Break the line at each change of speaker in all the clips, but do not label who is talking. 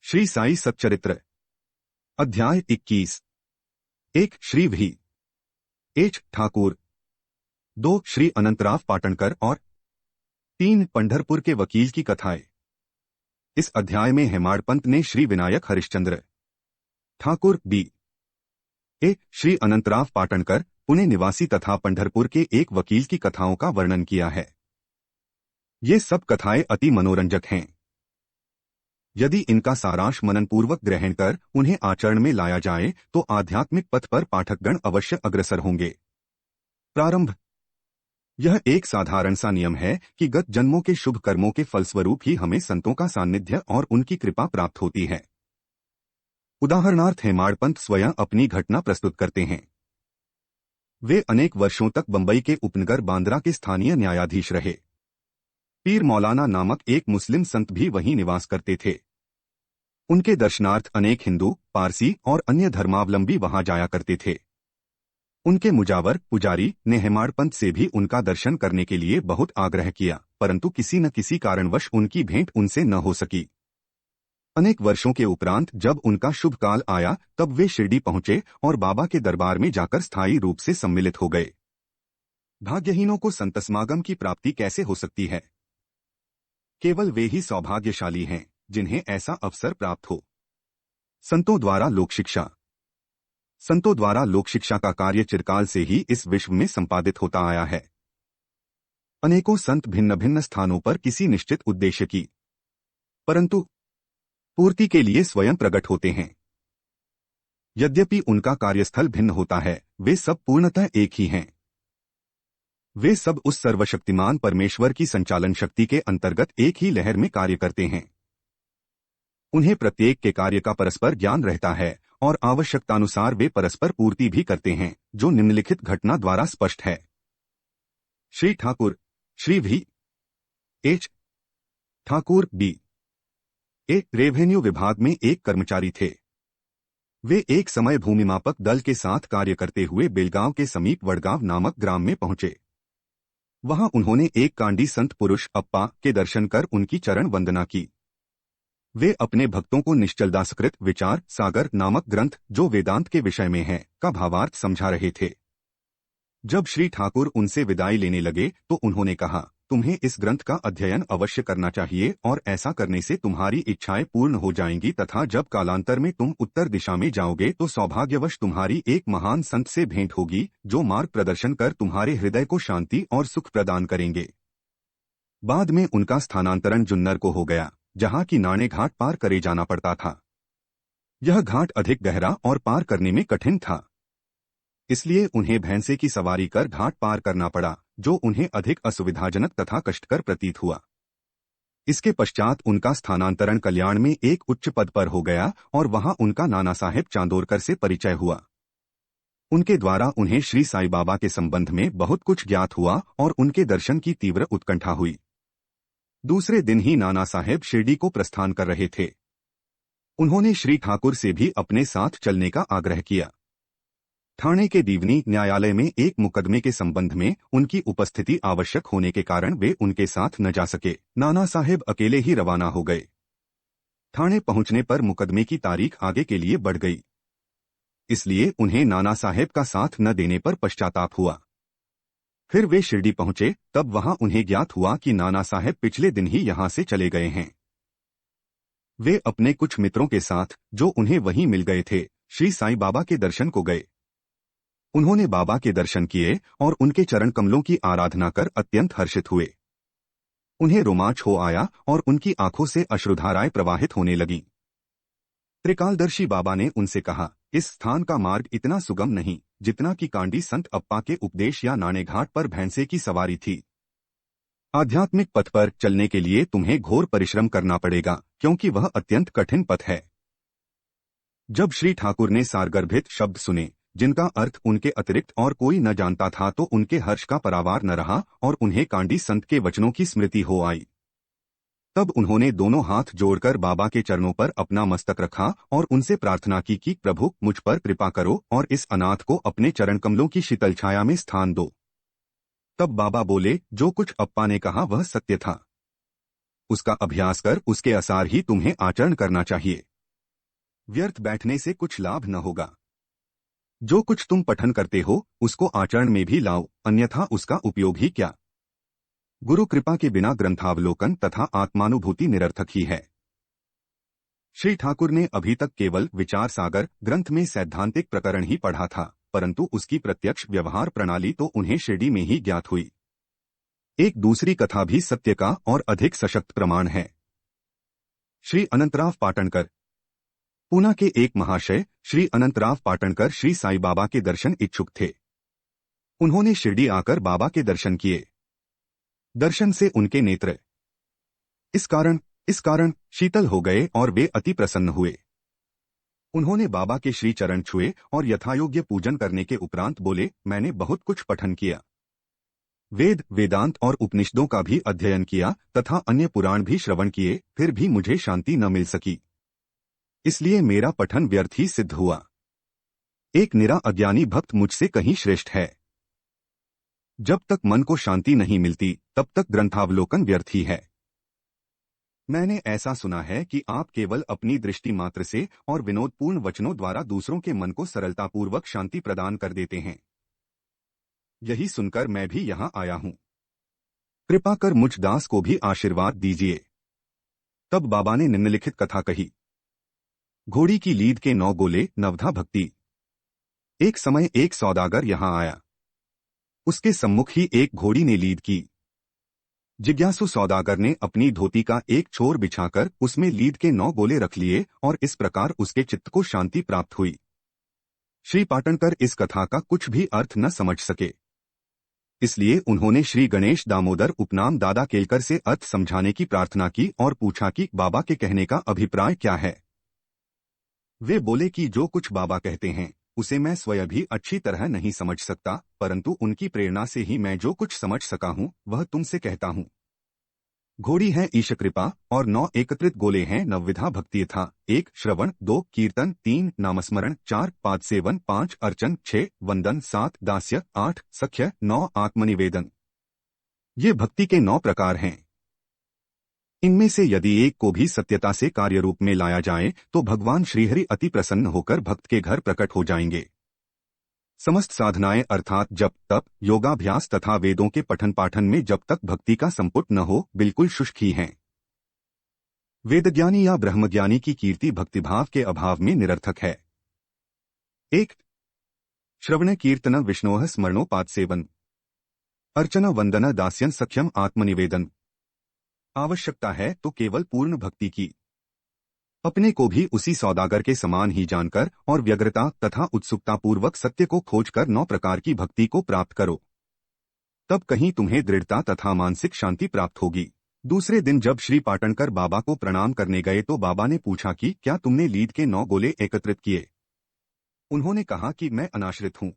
श्री साई सच्चरित्र अध्याय 21। 1 श्री भी एच ठाकुर, 2 श्री अनंतराव पाटणकर और 3 पंढरपुर के वकील की कथाएं। इस अध्याय में हेमाडपंत ने श्री विनायक हरिश्चंद्र ठाकुर बी ए श्री अनंतराव पाटणकर पुणे निवासी तथा पंढरपुर के एक वकील की कथाओं का वर्णन किया है। ये सब कथाएं अति मनोरंजक हैं। यदि इनका सारांश मननपूर्वक ग्रहण कर उन्हें आचरण में लाया जाए तो आध्यात्मिक पथ पर पाठकगण अवश्य अग्रसर होंगे। प्रारंभ। यह एक साधारण सा नियम है कि गत जन्मों के शुभ कर्मों के फलस्वरूप ही हमें संतों का सान्निध्य और उनकी कृपा प्राप्त होती है। उदाहरणार्थ हेमाडपंत स्वयं अपनी घटना प्रस्तुत करते हैं। वे अनेक वर्षों तक बंबई के उपनगर बांद्रा के स्थानीय न्यायाधीश रहे। पीर मौलाना नामक एक मुस्लिम संत भी वहीं निवास करते थे। उनके दर्शनार्थ अनेक हिंदू, पारसी और अन्य धर्मावलंबी वहां जाया करते थे। उनके मुजावर पुजारी ने हेमाडपंत से भी उनका दर्शन करने के लिए बहुत आग्रह किया, परंतु किसी न किसी कारणवश उनकी भेंट उनसे न हो सकी। अनेक वर्षों के उपरांत जब उनका शुभ काल आया तब वे शिरडी पहुंचे और बाबा के दरबार में जाकर स्थायी रूप से सम्मिलित हो गए। भाग्यहीनों को संत समागम की प्राप्ति कैसे हो सकती है? केवल वे ही सौभाग्यशाली हैं जिन्हें ऐसा अवसर प्राप्त हो। संतों द्वारा लोक शिक्षा। संतों द्वारा लोक शिक्षा का कार्य चिरकाल से ही इस विश्व में संपादित होता आया है। अनेकों संत भिन्न भिन्न स्थानों पर किसी निश्चित उद्देश्य की परंतु पूर्ति के लिए स्वयं प्रकट होते हैं। यद्यपि उनका कार्यस्थल भिन्न होता है, वे सब पूर्णतः एक ही हैं। वे सब उस सर्वशक्तिमान परमेश्वर की संचालन शक्ति के अंतर्गत एक ही लहर में कार्य करते हैं। उन्हें प्रत्येक के कार्य का परस्पर ज्ञान रहता है और आवश्यकतानुसार वे परस्पर पूर्ति भी करते हैं, जो निम्नलिखित घटना द्वारा स्पष्ट है। श्री ठाकुर श्री भी H Thakur B a revenue विभाग में एक कर्मचारी थे। वे एक समय भूमिमापक दल के साथ कार्य करते हुए बेलगांव के समीप वडगांव नामक ग्राम में पहुंचे। वहां उन्होंने एक कांडी संत पुरुष अप्पा के दर्शन कर उनकी चरण वंदना की। वे अपने भक्तों को निश्चलदासकृत विचार सागर नामक ग्रंथ, जो वेदांत के विषय में है, का भावार्थ समझा रहे थे। जब श्री ठाकुर उनसे विदाई लेने लगे तो उन्होंने कहा, तुम्हें इस ग्रंथ का अध्ययन अवश्य करना चाहिए और ऐसा करने से तुम्हारी इच्छाएं पूर्ण हो जाएंगी तथा जब कालांतर में तुम उत्तर दिशा में जाओगे तो सौभाग्यवश तुम्हारी एक महान संत से भेंट होगी, जो मार्ग प्रदर्शन कर तुम्हारे हृदय को शांति और सुख प्रदान करेंगे। बाद में उनका स्थानांतरण जुन्नर को हो गया, जहां की नाणे घाट पार करे जाना पड़ता था। यह घाट अधिक गहरा और पार करने में कठिन था, इसलिए उन्हें भैंसे की सवारी कर घाट पार करना पड़ा, जो उन्हें अधिक असुविधाजनक तथा कष्टकर प्रतीत हुआ। इसके पश्चात उनका स्थानांतरण कल्याण में एक उच्च पद पर हो गया और वहां उनका नाना साहेब चांदोरकर से परिचय हुआ। उनके द्वारा उन्हें श्री साई बाबा के संबंध में बहुत कुछ ज्ञात हुआ और उनके दर्शन की तीव्र उत्कंठा हुई। दूसरे दिन ही नाना साहेब शिरडी को प्रस्थान कर रहे थे। उन्होंने श्री ठाकुर से भी अपने साथ चलने का आग्रह किया। ठाणे के दीवनी न्यायालय में एक मुकदमे के संबंध में उनकी उपस्थिति आवश्यक होने के कारण वे उनके साथ न जा सके। नाना साहेब अकेले ही रवाना हो गए। ठाणे पहुंचने पर मुकदमे की तारीख आगे के लिए बढ़ गई, इसलिए उन्हें नाना साहेब का साथ न देने पर पश्चाताप हुआ। फिर वे शिरडी पहुंचे, तब वहां उन्हें ज्ञात हुआ कि नाना साहेब पिछले दिन ही यहां से चले गए हैं। वे अपने कुछ मित्रों के साथ, जो उन्हें वहीं मिल गए थे, श्री साईं बाबा के दर्शन को गए। उन्होंने बाबा के दर्शन किए और उनके चरण कमलों की आराधना कर अत्यंत हर्षित हुए। उन्हें रोमांच हो आया और उनकी आंखों से अश्रुधाराएं प्रवाहित होने लगीं। त्रिकालदर्शी बाबा ने उनसे कहा, इस स्थान का मार्ग इतना सुगम नहीं जितना कि कांडी संत अप्पा के उपदेश या नाणे घाट पर भैंसे की सवारी थी। आध्यात्मिक पथ पर चलने के लिए तुम्हें घोर परिश्रम करना पड़ेगा, क्योंकि वह अत्यंत कठिन पथ है। जब श्री ठाकुर ने सारगर्भित शब्द सुने, जिनका अर्थ उनके अतिरिक्त और कोई न जानता था, तो उनके हर्ष का परावार न रहा और उन्हें कांडी संत के वचनों की स्मृति हो आई। तब उन्होंने दोनों हाथ जोड़कर बाबा के चरणों पर अपना मस्तक रखा और उनसे प्रार्थना की कि प्रभु मुझ पर कृपा करो और इस अनाथ को अपने चरण कमलों की शीतल छाया में स्थान दो। तब बाबा बोले, जो कुछ अप्पा ने कहा वह सत्य था। उसका अभ्यास कर उसके आसार ही तुम्हें आचरण करना चाहिए। व्यर्थ बैठने से कुछ लाभ न होगा। जो कुछ तुम पठन करते हो उसको आचरण में भी लाओ, अन्यथा उसका उपयोग ही क्या। गुरु कृपा के बिना ग्रंथावलोकन तथा आत्मानुभूति निरर्थक ही है। श्री ठाकुर ने अभी तक केवल विचार सागर ग्रंथ में सैद्धांतिक प्रकरण ही पढ़ा था, परंतु उसकी प्रत्यक्ष व्यवहार प्रणाली तो उन्हें शिरडी में ही ज्ञात हुई। एक दूसरी कथा भी सत्य का और अधिक सशक्त प्रमाण है। श्री अनंतराव पाटणकर। पूना के एक महाशय श्री अनंतराव पाटणकर श्री साईं बाबा के दर्शन इच्छुक थे। उन्होंने शिरडी आकर बाबा के दर्शन किए। दर्शन से उनके नेत्र इस कारण शीतल हो गए और वे अति प्रसन्न हुए। उन्होंने बाबा के श्री चरण छुए और यथायोग्य पूजन करने के उपरांत बोले, मैंने बहुत कुछ पठन किया, वेद वेदांत और उपनिषदों का भी अध्ययन किया तथा अन्य पुराण भी श्रवण किए, फिर भी मुझे शांति न मिल सकी। इसलिए मेरा पठन व्यर्थ ही सिद्ध हुआ। एक निरा अज्ञानी भक्त मुझसे कहीं श्रेष्ठ है। जब तक मन को शांति नहीं मिलती तब तक ग्रंथावलोकन व्यर्थ ही है। मैंने ऐसा सुना है कि आप केवल अपनी दृष्टि मात्र से और विनोदपूर्ण वचनों द्वारा दूसरों के मन को सरलतापूर्वक शांति प्रदान कर देते हैं। यही सुनकर मैं भी यहाँ आया हूँ। कृपा कर मुझ दास को भी आशीर्वाद दीजिए। तब बाबा ने निम्नलिखित कथा कही। घोड़ी की लीद के 9 गोले, नवधा भक्ति। एक समय एक सौदागर यहाँ आया। उसके सम्मुख ही एक घोड़ी ने लीद की। जिज्ञासु सौदागर ने अपनी धोती का एक छोर बिछाकर उसमें लीद के 9 गोले रख लिए और इस प्रकार उसके चित्त को शांति प्राप्त हुई। श्री पाटणकर इस कथा का कुछ भी अर्थ न समझ सके, इसलिए उन्होंने श्री गणेश दामोदर उपनाम दादा केलकर से अर्थ समझाने की प्रार्थना की और पूछा कि बाबा के कहने का अभिप्राय क्या है। वे बोले कि जो कुछ बाबा कहते हैं उसे मैं स्वयं भी अच्छी तरह नहीं समझ सकता, परंतु उनकी प्रेरणा से ही मैं जो कुछ समझ सका हूँ वह तुमसे कहता हूँ। घोड़ी है ईश कृपा और 9 एकत्रित गोले हैं नवविधा भक्ति था। 1 श्रवण, 2 कीर्तन, 3 नामस्मरण, 4 पाद सेवन, 5 अर्चन, 6 वंदन, 7 दास्य, 8 सख्य, 9 आत्मनिवेदन। ये भक्ति के 9 प्रकार हैं। इनमें से यदि एक को भी सत्यता से कार्य रूप में लाया जाए तो भगवान श्रीहरि अति प्रसन्न होकर भक्त के घर प्रकट हो जाएंगे। समस्त साधनाएं अर्थात जप तप योगाभ्यास तथा वेदों के पठन पाठन में जब तक भक्ति का संपुट न हो बिल्कुल शुष्क ही हैं। वेदज्ञानी या ब्रह्मज्ञानी की कीर्ति भक्तिभाव के अभाव में निरर्थक है। 1 श्रवण कीर्तन विष्णोः स्मरणोपाद सेवन, अर्चना वंदना दास्यन सख्यम आत्मनिवेदन। आवश्यकता है तो केवल पूर्ण भक्ति की। अपने को भी उसी सौदागर के समान ही जानकर और व्यग्रता तथा उत्सुकतापूर्वक सत्य को खोजकर 9 प्रकार की भक्ति को प्राप्त करो, तब कहीं तुम्हें दृढ़ता तथा मानसिक शांति प्राप्त होगी। दूसरे दिन जब श्री पाटणकर बाबा को प्रणाम करने गए तो बाबा ने पूछा कि क्या तुमने लीद के 9 गोले एकत्रित किए। उन्होंने कहा कि मैं अनाश्रित हूँ,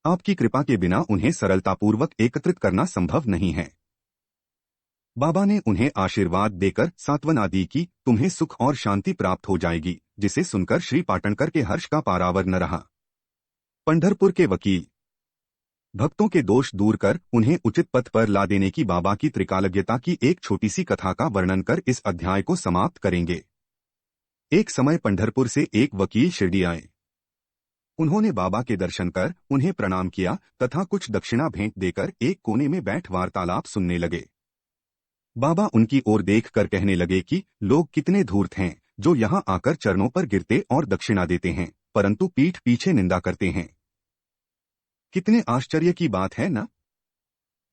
आपकी कृपा के बिना उन्हें सरलतापूर्वक एकत्रित करना संभव नहीं है। बाबा ने उन्हें आशीर्वाद देकर सांत्वना दी कि तुम्हें सुख और शांति प्राप्त हो जाएगी, जिसे सुनकर श्री पाटणकर के हर्ष का पारावर न रहा। पंढरपुर के वकील। भक्तों के दोष दूर कर उन्हें उचित पथ पर ला देने की बाबा की त्रिकालज्ञता की एक छोटी सी कथा का वर्णन कर इस अध्याय को समाप्त करेंगे। एक समय पंढरपुर से एक वकील शिरडी आए। उन्होंने बाबा के दर्शन कर उन्हें प्रणाम किया तथा कुछ दक्षिणा भेंट देकर एक कोने में बैठ वार्तालाप सुनने लगे। बाबा उनकी ओर देखकर कहने लगे कि लोग कितने धूर्त हैं जो यहाँ आकर चरणों पर गिरते और दक्षिणा देते हैं, परंतु पीठ पीछे निंदा करते हैं। कितने आश्चर्य की बात है ना।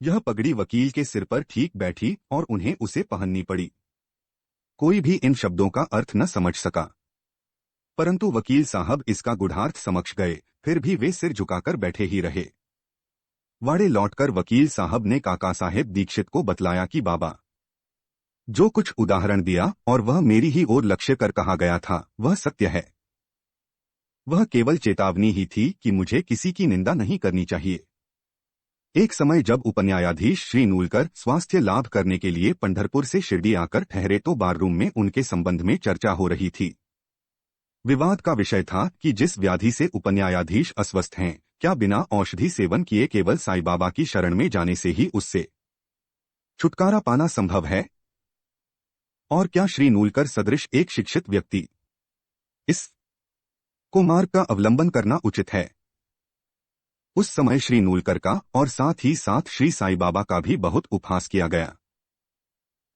यह पगड़ी वकील के सिर पर ठीक बैठी और उन्हें उसे पहननी पड़ी। कोई भी इन शब्दों का अर्थ न समझ सका, परंतु वकील साहब इसका गूढ़ार्थ समझ गए, फिर भी वे सिर झुकाकर बैठे ही रहे। वाड़े लौटकर वकील साहब ने काका साहेब दीक्षित को बतलाया कि बाबा जो कुछ उदाहरण दिया और वह मेरी ही ओर लक्ष्य कर कहा गया था वह सत्य है। वह केवल चेतावनी ही थी कि मुझे किसी की निंदा नहीं करनी चाहिए। एक समय जब उपन्यायाधीश श्री नूलकर स्वास्थ्य लाभ करने के लिए पंढरपुर से शिरडी आकर ठहरे तो बाररूम में उनके संबंध में चर्चा हो रही थी। विवाद का विषय था कि जिस व्याधि से उपन्यायाधीश अस्वस्थ हैं, क्या बिना औषधि सेवन किए केवल साईं बाबा की शरण में जाने से ही उससे छुटकारा पाना संभव है? और क्या श्री नूलकर सदृश एक शिक्षित व्यक्ति इस को मार्ग का अवलंबन करना उचित है। उस समय श्री नूलकर का और साथ ही साथ श्री साईं बाबा का भी बहुत उपहास किया गया।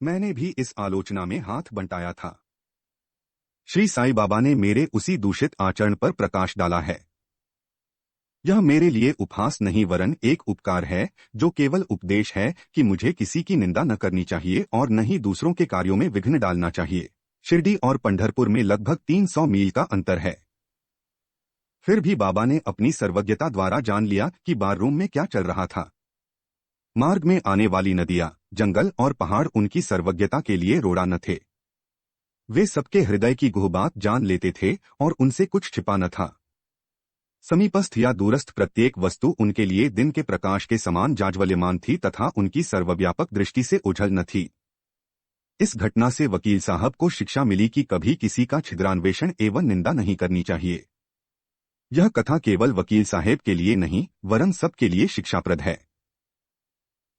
मैंने भी इस आलोचना में हाथ बंटाया था। श्री साईं बाबा ने मेरे उसी दूषित आचरण पर प्रकाश डाला है। यह मेरे लिए उपहास नहीं वरन एक उपकार है, जो केवल उपदेश है कि मुझे किसी की निंदा न करनी चाहिए और न ही दूसरों के कार्यों में विघ्न डालना चाहिए। शिरडी और पंढरपुर में लगभग 300 मील का अंतर है। फिर भी बाबा ने अपनी सर्वज्ञता द्वारा जान लिया कि बाररूम में क्या चल रहा था। मार्ग में आने वाली नदियां, जंगल और पहाड़ उनकी सर्वज्ञता के लिए रोड़ा न थे। वे सबके हृदय की गुह बात जान लेते थे और उनसे कुछ छिपा न था। समीपस्थ या दूरस्थ प्रत्येक वस्तु उनके लिए दिन के प्रकाश के समान जाज्वल्यमान थी तथा उनकी सर्वव्यापक दृष्टि से ओझल न थी। इस घटना से वकील साहब को शिक्षा मिली कि कभी किसी का छिद्रान्वेषण एवं निंदा नहीं करनी चाहिए। यह कथा केवल वकील साहेब के लिए नहीं वरन सबके लिए शिक्षाप्रद है।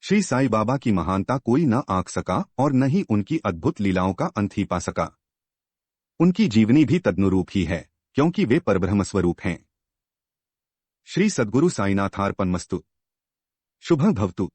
श्री साईं बाबा की महानता कोई न आंक सका और न ही उनकी अद्भुत लीलाओं का अंत ही पा सका। उनकी जीवनी भी तदनुरूप ही है, क्योंकि वे परब्रह्म स्वरूप हैं। श्री सद्गुरु साईनाथार्पणमस्तु। शुभं भवतु।